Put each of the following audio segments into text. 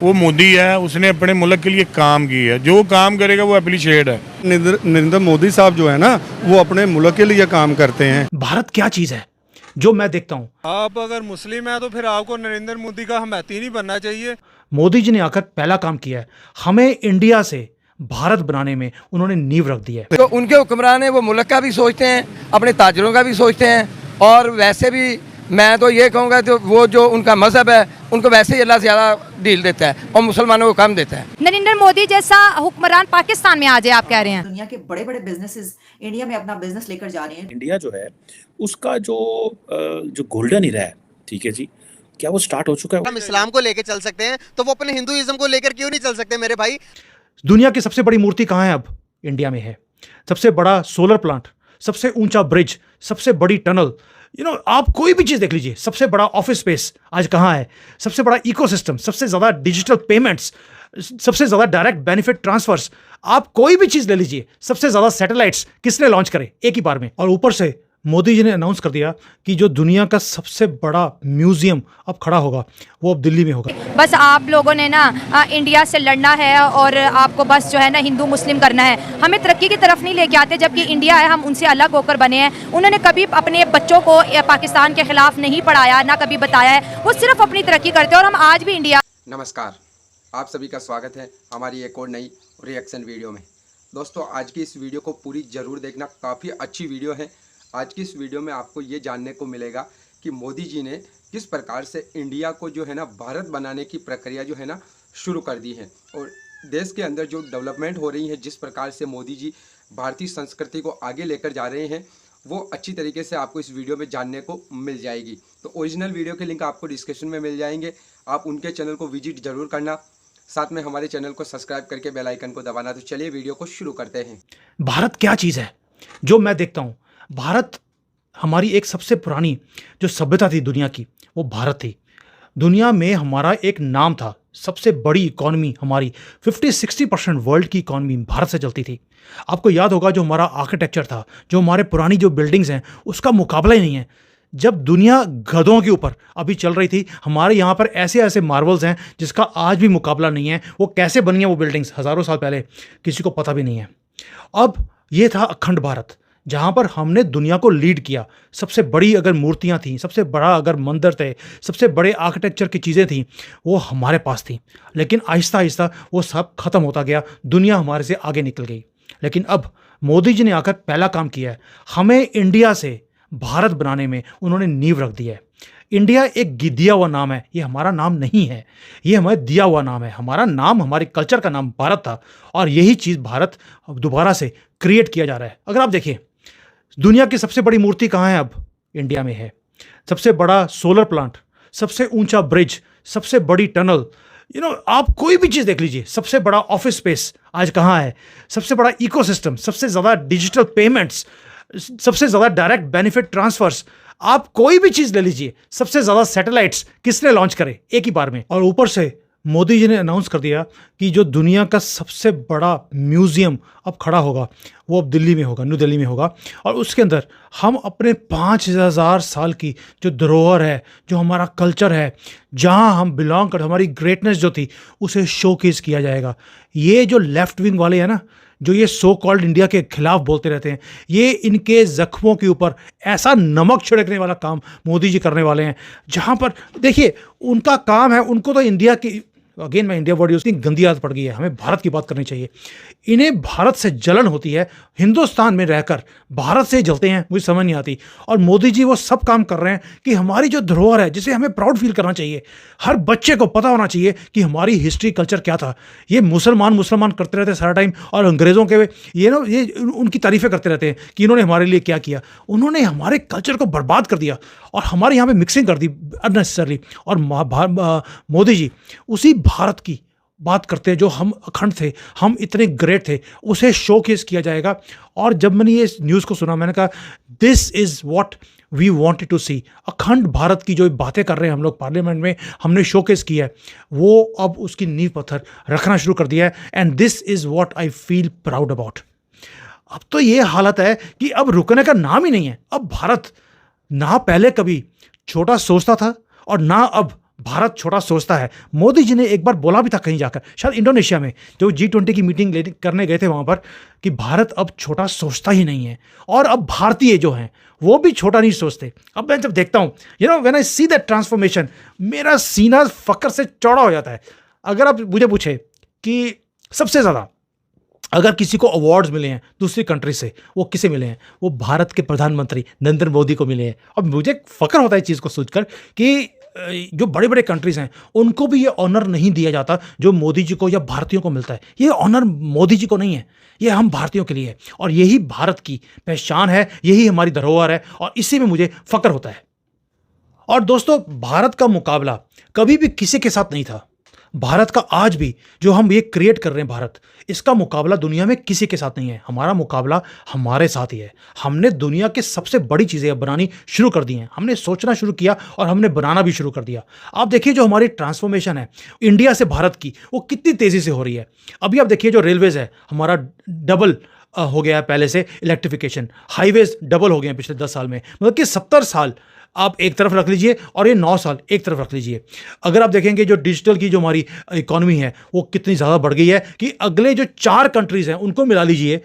वो मोदी है, उसने अपने मुल्क के लिए काम किया है, जो काम करेगा वो एप्रिशिएट है। नरेंद्र मोदी साहब जो है ना, वो अपने मुल्क के लिए काम करते हैं। भारत क्या चीज है जो मैं देखता हूँ, आप अगर मुस्लिम हैं तो फिर आपको नरेंद्र मोदी का हमायती नहीं बनना चाहिए। मोदी जी ने आकर पहला काम किया है, हमें इंडिया से भारत बनाने में उन्होंने नींव रख दी है। तो उनके हुक्मरान है वो मुल्क का भी सोचते हैं, अपने ताजरों का भी सोचते हैं, और वैसे भी मैं तो ये कहूँगा तो वो जो उनका मजहब है उनको वैसे ही अल्लाह ज़्यादा डील देता है और मुसलमानों को कम देता है। नरेंद्र मोदी जैसा हुक्मरान पाकिस्तान में आ जाए, आप कह रहे हैं? दुनिया के बड़े बड़े बिजनेसेस इंडिया में अपना बिजनेस लेकर जा रहे हैं। इंडिया जो है उसका जो गोल्डन इरा है, ठीक है जी, क्या वो स्टार्ट हो चुका है? हम इस्लाम को लेकर चल सकते हैं तो वो अपने हिंदुइज्म को लेकर क्यों नहीं चल सकते मेरे भाई? दुनिया की सबसे बड़ी मूर्ति कहाँ है? अब इंडिया में है। सबसे बड़ा सोलर प्लांट, सबसे ऊंचा ब्रिज, सबसे बड़ी टनल, आप कोई भी चीज देख लीजिए। सबसे बड़ा ऑफिस स्पेस आज कहाँ है? सबसे बड़ा इकोसिस्टम, सबसे ज्यादा डिजिटल पेमेंट्स, सबसे ज्यादा डायरेक्ट बेनिफिट ट्रांसफर्स, आप कोई भी चीज ले लीजिए। सबसे ज्यादा सैटेलाइट्स किसने लॉन्च करे एक ही बार में? और ऊपर से मोदी जी ने अनाउंस कर दिया कि जो दुनिया का सबसे बड़ा म्यूजियम अब खड़ा होगा वो अब दिल्ली में होगा। बस आप लोगों ने ना इंडिया से लड़ना है और आपको बस जो है ना हिंदू मुस्लिम करना है, हमें तरक्की की तरफ नहीं लेके आते। जबकि इंडिया है, हम उनसे अलग होकर बने हैं। उन्होंने कभी अपने बच्चों को पाकिस्तान के खिलाफ नहीं पढ़ाया, ना कभी बताया है, वो सिर्फ अपनी तरक्की करते हैं। और हम आज भी इंडिया। नमस्कार, आप सभी का स्वागत है हमारी एक और नई रिएक्शन वीडियो में। दोस्तों, आज की इस वीडियो को पूरी ज़रूर देखना, काफ़ी अच्छी वीडियो है। आज की इस वीडियो में आपको ये जानने को मिलेगा कि मोदी जी ने किस प्रकार से इंडिया को जो है ना भारत बनाने की प्रक्रिया जो है ना शुरू कर दी है, और देश के अंदर जो डेवलपमेंट हो रही है, जिस प्रकार से मोदी जी भारतीय संस्कृति को आगे लेकर जा रहे हैं, वो अच्छी तरीके से आपको इस वीडियो में जानने को मिल जाएगी। तो ओरिजिनल वीडियो के लिंक आपको डिस्क्रिप्शन में मिल जाएंगे, आप उनके चैनल को विजिट ज़रूर करना, साथ में हमारे चैनल को सब्सक्राइब करके बेल आइकन को दबाना। तो चलिए वीडियो को शुरू करते हैं। भारत क्या चीज है जो मैं देखता हूं? भारत हमारी एक सबसे पुरानी जो सभ्यता थी दुनिया की, वो भारत थी। दुनिया में हमारा एक नाम था, सबसे बड़ी इकॉनमी हमारी 50-60% वर्ल्ड की इकॉनमी भारत से चलती थी। आपको याद होगा जो हमारा आर्किटेक्चर था, जो हमारे पुरानी जो बिल्डिंग्स हैं, उसका मुकाबला ही नहीं है। जब दुनिया गधों के ऊपर अभी चल रही थी, हमारे यहाँ पर ऐसे ऐसे मार्वल्स हैं जिसका आज भी मुकाबला नहीं है। वो कैसे बनी है वो बिल्डिंग्स हज़ारों साल पहले, किसी को पता भी नहीं है। अब ये था अखंड भारत, जहाँ पर हमने दुनिया को लीड किया। सबसे बड़ी अगर मूर्तियाँ थीं, सबसे बड़ा अगर मंदिर थे, सबसे बड़े आर्किटेक्चर की चीज़ें थीं, वो हमारे पास थी। लेकिन आहिस्ता आहिस्ता वो सब ख़त्म होता गया, दुनिया हमारे से आगे निकल गई। लेकिन अब मोदी जी ने आकर पहला काम किया है, हमें इंडिया से भारत बनाने में उन्होंने नींव रख दी है। इंडिया एक दिया हुआ नाम है, ये हमारा नाम नहीं है, ये हमें दिया हुआ नाम है। हमारा नाम, हमारे कल्चर का नाम भारत था, और यही चीज़ भारत दोबारा से क्रिएट किया जा रहा है। अगर आप देखिए, दुनिया की सबसे बड़ी मूर्ति कहाँ है? अब इंडिया में है। सबसे बड़ा सोलर प्लांट, सबसे ऊंचा ब्रिज, सबसे बड़ी टनल, आप कोई भी चीज़ देख लीजिए। सबसे बड़ा ऑफिस स्पेस आज कहाँ है? सबसे बड़ा इकोसिस्टम, सबसे ज़्यादा डिजिटल पेमेंट्स, सबसे ज़्यादा डायरेक्ट बेनिफिट ट्रांसफर्स, आप कोई भी चीज़ ले लीजिए। सबसे ज़्यादा सैटेलाइट्स किसने लॉन्च करे एक ही बार में? और ऊपर से मोदी जी ने अनाउंस कर दिया कि जो दुनिया का सबसे बड़ा म्यूजियम अब खड़ा होगा वो अब दिल्ली में होगा, न्यू दिल्ली में होगा। और उसके अंदर हम अपने 5000 साल की जो धरोहर है, जो हमारा कल्चर है, जहां हम बिलोंग कर, हमारी ग्रेटनेस जो थी, उसे शोकेस किया जाएगा। ये जो लेफ्ट विंग वाले हैं ना, जो ये सो कॉल्ड इंडिया के खिलाफ बोलते रहते हैं, ये इनके जख्मों के ऊपर ऐसा नमक छिड़कने वाला काम मोदी जी करने वाले हैं। जहां पर देखिए, उनका काम है, उनको तो इंडिया की, अगेन मैं इंडिया वर्ड यूज़ की गंदी आदत पड़ गई है, हमें भारत की बात करनी चाहिए। इन्हें भारत से जलन होती है, हिंदुस्तान में रहकर भारत से जलते हैं, मुझे समझ नहीं आती। और मोदी जी वो सब काम कर रहे हैं कि हमारी जो धरोहर है, जिसे हमें प्राउड फील करना चाहिए, हर बच्चे को पता होना चाहिए कि हमारी हिस्ट्री कल्चर क्या था। ये मुसलमान करते रहते हैं सारा टाइम, और अंग्रेज़ों के ये उनकी तारीफ़ें करते रहते हैं कि इन्होंने हमारे लिए क्या किया। उन्होंने हमारे कल्चर को बर्बाद कर दिया और हमारे यहाँ पर मिक्सिंग कर दी अननेसेसरली। और मोदी जी उसी भारत की बात करते हैं जो हम अखंड थे, हम इतने ग्रेट थे, उसे शोकेस किया जाएगा। और जब मैंने ये न्यूज़ को सुना, मैंने कहा this is what we wanted to see. अखंड भारत की जो बातें कर रहे हैं हम लोग पार्लियामेंट में, हमने शोकेस किया है, वो अब उसकी नींव पत्थर रखना शुरू कर दिया है। And this is what I feel proud about. अब तो ये हालत है कि अब रुकने का नाम ही नहीं है। अब भारत ना पहले कभी छोटा सोचता था और ना अब भारत छोटा सोचता है। मोदी जी ने एक बार बोला भी था कहीं जाकर, शायद इंडोनेशिया में, जो G20 की मीटिंग करने गए थे वहाँ पर, कि भारत अब छोटा सोचता ही नहीं है और अब भारतीय जो हैं वो भी छोटा नहीं सोचते। अब मैं जब देखता हूँ, when I see that transformation, मेरा सीना फक्र से चौड़ा हो जाता है। अगर आप मुझे पूछे कि सबसे ज़्यादा अगर किसी को अवार्ड्स मिले हैं दूसरी कंट्री से, वो किसे मिले हैं? वो भारत के प्रधानमंत्री नरेंद्र मोदी को मिले हैं। और मुझे फ़ख्र होता है इस चीज़ को सोचकर कि जो बड़े बड़े कंट्रीज़ हैं उनको भी ये ऑनर नहीं दिया जाता जो मोदी जी को या भारतीयों को मिलता है। ये ऑनर मोदी जी को नहीं है, ये हम भारतीयों के लिए है, और यही भारत की पहचान है, यही हमारी धरोहर है, और इसी में मुझे फ़ख्र होता है। और दोस्तों, भारत का मुकाबला कभी भी किसी के साथ नहीं था। भारत का आज भी जो हम ये क्रिएट कर रहे हैं भारत, इसका मुकाबला दुनिया में किसी के साथ नहीं है। हमारा मुकाबला हमारे साथ ही है। हमने दुनिया के सबसे बड़ी चीज़ें बनानी शुरू कर दी हैं। हमने सोचना शुरू किया और हमने बनाना भी शुरू कर दिया। आप देखिए जो हमारी ट्रांसफॉर्मेशन है इंडिया से भारत की, वो कितनी तेज़ी से हो रही है। अभी आप देखिए जो रेलवेज़ है हमारा डबल हो गया है पहले से, इलेक्ट्रिफिकेशन, हाईवेज डबल हो गए हैं पिछले 10 साल में। मतलब कि 70 साल आप एक तरफ रख लीजिए और ये 9 साल एक तरफ रख लीजिए। अगर आप देखेंगे जो डिजिटल की जो हमारी इकॉनमी है वो कितनी ज़्यादा बढ़ गई है कि अगले जो 4 कंट्रीज़ हैं उनको मिला लीजिए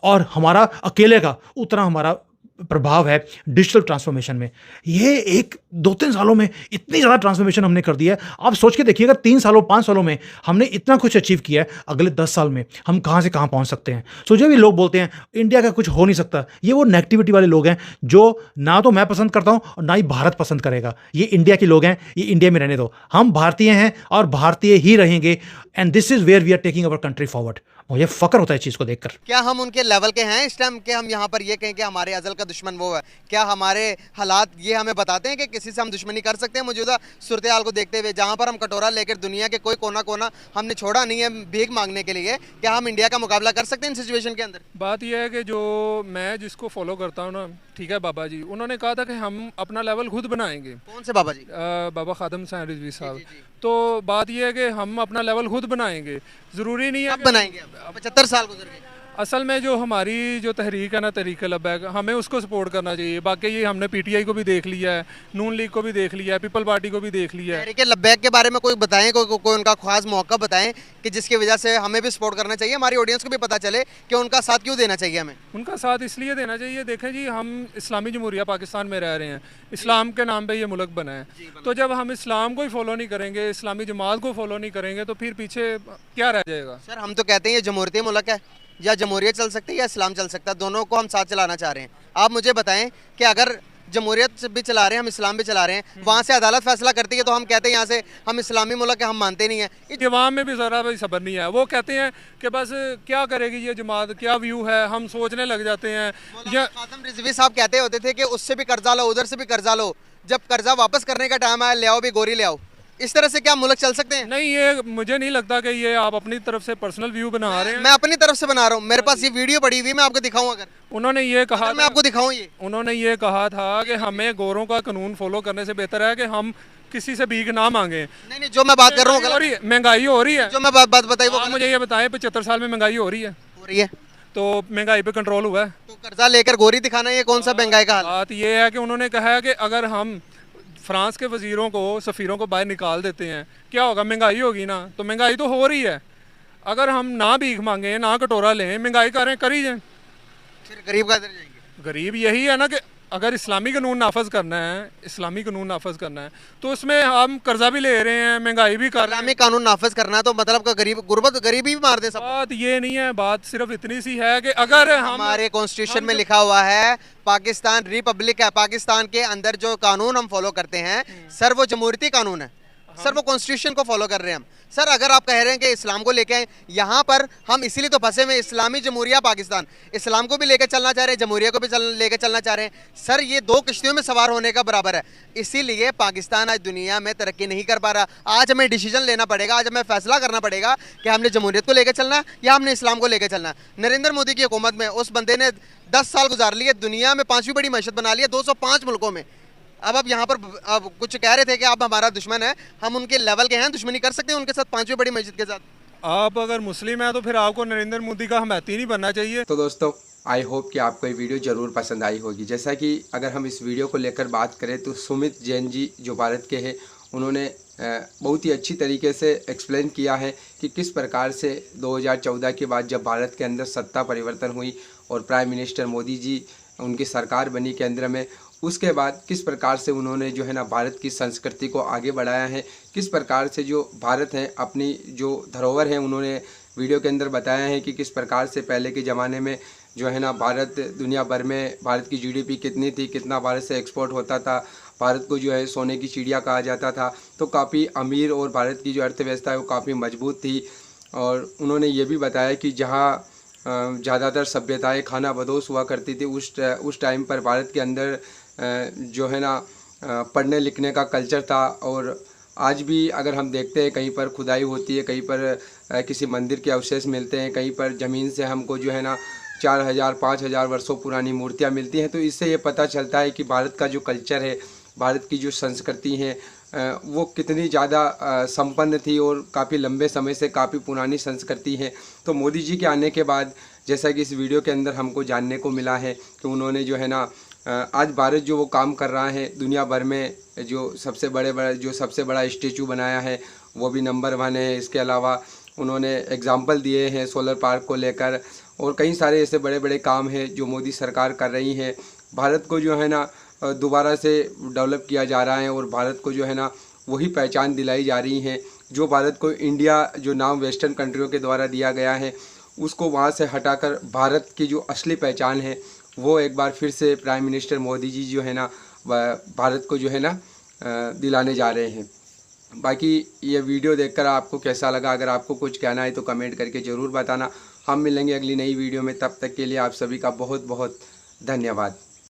और हमारा अकेले का उतना हमारा प्रभाव है डिजिटल ट्रांसफॉर्मेशन में। ये 1-2-3 सालों में इतनी ज़्यादा ट्रांसफॉर्मेशन हमने कर दी है। आप सोच के देखिए, अगर 3 सालों 5 सालों में हमने इतना कुछ अचीव किया है, अगले 10 साल में हम कहाँ से कहाँ पहुँच सकते हैं। सो जो भी लोग बोलते हैं इंडिया का कुछ हो नहीं सकता, ये वो नेगेटिविटी वाले लोग हैं जो ना तो मैं पसंद करता हूँ और ना ही भारत पसंद करेगा। ये इंडिया के लोग हैं, ये इंडिया में रहने दो। हम भारतीय हैं और भारतीय ही रहेंगे, and this is where we are taking our country forward. मुझे फ़ख्र होता है इस चीज़ को देखकर। क्या हम उनके लेवल के हैं इस टाइम के हम यहाँ पर ये कहें कि हमारे अजल का दुश्मन वो है? क्या हमारे हालात ये हमें बताते हैं कि किसी से हम दुश्मनी कर सकते हैं? मौजूदा सूरत हाल को देखते हुए, जहाँ पर हम कटोरा लेकर दुनिया के कोई कोना कोना हमने छोड़ा नहीं है भीख मांगने के लिए, क्या हम इंडिया का मुकाबला कर सकते हैं इन सिचुएशन के अंदर? बात यह है कि जो मैं जिसको फॉलो करता हूँ ना, ठीक है, बाबा जी, उन्होंने कहा था कि हम अपना लेवल खुद बनाएंगे। कौन से बाबा जी? बाबा खादम हुसैन रिजवी साहब। तो बात यह है कि हम अपना लेवल खुद बनाएंगे, ज़रूरी नहीं है अब बनाएंगे। 75 साल गुजर गए। असल में जो हमारी जो तहरीक है ना, तहरीक लब्बैक, हमें उसको सपोर्ट करना चाहिए। बाकी ये हमने पीटीआई को भी देख लिया है, नून लीग को भी देख लिया है, पीपल पार्टी को भी देख लिया है। तहरीक लब्बैक के बारे में कोई बताएं, कोई उनका खास मौका बताएं कि जिसकी वजह से हमें भी सपोर्ट करना चाहिए, हमारी ऑडियंस को भी पता चले कि उनका साथ क्यों देना चाहिए हमें। उनका साथ इसलिए देना चाहिए, देखें जी, हम इस्लामी जमहूरिया पाकिस्तान में रह रहे हैं, इस्लाम के नाम पे ये मुल्क बना है। तो जब हम इस्लाम को ही फॉलो नहीं करेंगे, इस्लामी जमात को फॉलो नहीं करेंगे, तो फिर पीछे क्या रह जाएगा? सर, हम तो कहते हैं ये जमहूरियती मुल्क है, या जमहूरियत चल सकती है या इस्लाम चल सकता है, दोनों को हम साथ चलाना चाह रहे हैं। आप मुझे बताएं कि अगर जमहूरियत भी चला रहे हैं, हम इस्लाम भी चला रहे हैं, वहाँ से अदालत फैसला करती है तो हम कहते हैं यहाँ से हम इस्लामी मुल्क है, हम मानते नहीं है। जवाब में भी ज़रा भी सब्र नहीं है। वो कहते हैं कि बस क्या करेगी ये जमात, क्या व्यू है, हम सोचने लग जाते हैं। या खादम रिजवी साहब कहते होते थे कि उससे भी कर्जा लो, उधर से भी कर्जा लो, जब कर्जा वापस करने का टाइम आया ले आओ भी गोरी ले आओ। इस तरह से क्या मुल्क चल सकते हैं? नहीं, ये मुझे नहीं लगता कि ये आप अपनी तरफ से पर्सनल व्यू बना रहे हैं। मैं अपनी तरफ से बना रहा हूँ, मेरे पास ये वीडियो पड़ी हुई, मैं आपको दिखाऊं अगर उन्होंने ये कहा, मैं आपको दिखाऊं ये उन्होंने ये कहा था कि हमें गोरों का कानून फॉलो करने से बेहतर है कि हम किसी से भीख ना मांगे। नहीं नहीं, जो मैं बात कर रहा हूँ महंगाई हो रही है, जो मैं बात बताई वो मुझे ये बताएं, 75 साल में महंगाई हो रही है, तो महंगाई पे कंट्रोल हुआ है? तो कर्जा लेकर गोरी दिखाना ये कौन सा महंगाई का हाल? बात ये है कि उन्होंने कहा है कि अगर हम फ्रांस के वजीरों को, सफ़ीरों को बाहर निकाल देते हैं, क्या होगा? महंगाई होगी ना। तो महंगाई तो हो रही है, अगर हम ना भीख मांगे, ना कटोरा लें, महंगाई करी जाए, फिर गरीब का जाएंगे। गरीब यही है ना कि अगर इस्लामी कानून नाफज करना है, इस्लामी कानून नाफज करना है, तो उसमें हम कर्जा भी ले रहे हैं, महंगाई भी कर रहे हैं। इस्लामी कानून नाफज करना है तो मतलब का गरीबी भी मार दे सब। बात ये नहीं है, बात सिर्फ इतनी सी है कि अगर हमारे कॉन्स्टिट्यूशन में लिखा हुआ है पाकिस्तान रिपब्लिक है, पाकिस्तान के अंदर जो कानून हम फॉलो करते हैं सर वो जमहूरियती कानून है सर, वो कॉन्स्टिट्यूशन को फॉलो कर रहे हैं हम। सर अगर आप कह रहे हैं कि इस्लाम को लेके आए, यहाँ पर हम इसीलिए तो फंसे हुए, इस्लामी जमहूरिया पाकिस्तान, इस्लाम को भी लेकर चलना चाह रहे हैं, जमहूरिया को भी लेकर चलना चाह रहे हैं। सर ये 2 किश्तियों में सवार होने का बराबर है, इसीलिए पाकिस्तान आज दुनिया में तरक्की नहीं कर पा रहा। आज हमें डिसीजन लेना पड़ेगा, आज हमें फैसला करना पड़ेगा कि हमने जमहूरियत को लेकर चलना है या हमने इस्लाम को लेकर चलना है। नरेंद्र मोदी की हुकूमत में उस बंदे ने 10 साल गुजार लिए, दुनिया में 5वीं बड़ी मईशत बना लिया 205 मुल्कों में। अब आप यहाँ पर अब कुछ कह रहे थे कि आप हमारा दुश्मन है, हम उनके लेवल के हैं, दुश्मनी कर सकते हैं उनके साथ 5वीं बड़ी मस्जिद के साथ। आप अगर मुस्लिम हैं तो फिर आपको नरेंद्र मोदी का हमायती नहीं बनना चाहिए। तो दोस्तों आई होप कि आपको ये वीडियो ज़रूर पसंद आई होगी। जैसा कि अगर हम इस वीडियो को लेकर बात करें तो सुमित जैन जी जो भारत के हैं उन्होंने बहुत ही अच्छी तरीके से एक्सप्लेन किया है कि किस प्रकार से 2014 के बाद जब भारत के अंदर सत्ता परिवर्तन हुई और प्राइम मिनिस्टर मोदी जी उनकी सरकार बनी केंद्र में, उसके बाद किस प्रकार से उन्होंने जो है ना भारत की संस्कृति को आगे बढ़ाया है, किस प्रकार से जो भारत है अपनी जो धरोहर है उन्होंने वीडियो के अंदर बताया है कि किस प्रकार से पहले के ज़माने में जो है ना भारत दुनिया भर में भारत की जीडीपी कितनी थी, कितना भारत से एक्सपोर्ट होता था, भारत को जो है सोने की चिड़िया कहा जाता था, तो काफ़ी अमीर और भारत की जो अर्थव्यवस्था है वो काफ़ी मजबूत थी। और उन्होंने ये भी बताया कि जहाँ ज़्यादातर सभ्यताएं खाना बदोश हुआ करती थी उस टाइम पर भारत के अंदर जो है ना पढ़ने लिखने का कल्चर था। और आज भी अगर हम देखते हैं कहीं पर खुदाई होती है, कहीं पर किसी मंदिर के अवशेष मिलते हैं, कहीं पर ज़मीन से हमको जो है ना 4000-5000 वर्षों पुरानी मूर्तियां मिलती हैं, तो इससे ये पता चलता है कि भारत का जो कल्चर है, भारत की जो संस्कृति है वो कितनी ज़्यादा संपन्न थी और काफ़ी लंबे समय से काफ़ी पुरानी संस्कृति है। तो मोदी जी के आने के बाद जैसा कि इस वीडियो के अंदर हमको जानने को मिला है कि उन्होंने जो है ना आज भारत जो वो काम कर रहा है दुनिया भर में जो सबसे बड़ा स्टेचू बनाया है वो भी नंबर 1 है। इसके अलावा उन्होंने एग्जाम्पल दिए हैं सोलर पार्क को लेकर और कई सारे ऐसे बड़े बड़े काम हैं जो मोदी सरकार कर रही है। भारत को जो है ना दोबारा से डेवलप किया जा रहा है और भारत को जो है ना वही पहचान दिलाई जा रही है जो भारत को इंडिया जो नाम वेस्टर्न कंट्रियों के द्वारा दिया गया है उसको वहाँ से हटाकर भारत की जो असली पहचान है वो एक बार फिर से प्राइम मिनिस्टर मोदी जी जो है ना भारत को जो है ना दिलाने जा रहे हैं। बाकी ये वीडियो देखकर आपको कैसा लगा, अगर आपको कुछ कहना है तो कमेंट करके ज़रूर बताना। हम मिलेंगे अगली नई वीडियो में, तब तक के लिए आप सभी का बहुत बहुत धन्यवाद।